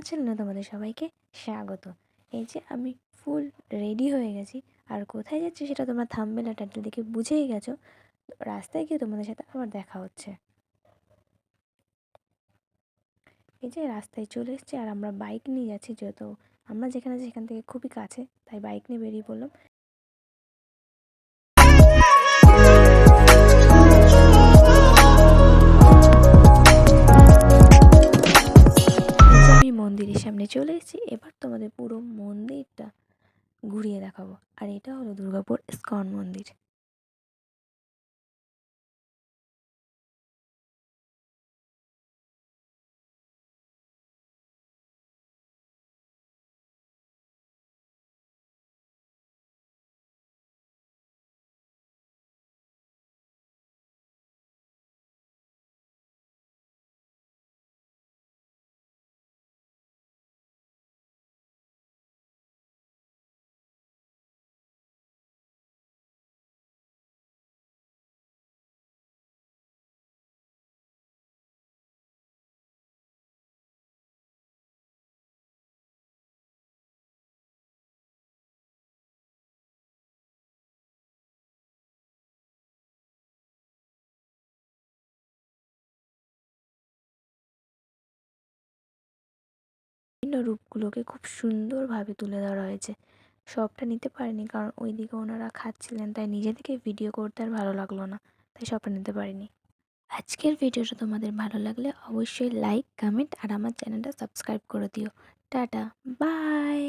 চ্যানেলে তোমাদের সবাইকে স্বাগত। এই যে আমি ফুল রেডি হয়ে গেছি, আর কোথায় যাচ্ছি সেটা তোমরা থাম্বনেল আর টাইটেল দেখে বুঝেই গেছো। রাস্তায় গিয়ে তোমাদের সাথে আবার দেখা হচ্ছে। এই যে রাস্তায় চলে এসেছি, আর আমরা বাইক নিয়ে যাচ্ছি, যেহেতু আমরা যেখানে আছি সেখান থেকে খুবই কাছে, তাই বাইক নিয়ে বেরিয়ে পড়লাম। এই যে আমি মন্দিরের সামনে চলে এসেছি, এবার তোমাদের পুরো মন্দিরটা ঘুরিয়ে দেখাবো। আর এটা হলো দুর্গাপুর ইস্কন মন্দির। বিভিন্ন রূপগুলোকে খুব সুন্দরভাবে তুলে ধরা হয়েছে। সবটা নিতে পারিনি, কারণ ওইদিকে ওনারা খাচ্ছিলেন, তাই নিজে থেকে ভিডিও করতে আর ভালো লাগলো না, তাই সবটা নিতে পারিনি। আজকের ভিডিওটা তোমাদের ভালো লাগলে অবশ্যই লাইক, কমেন্ট আর আমার চ্যানেলটা সাবস্ক্রাইব করে দিও। Tata, by.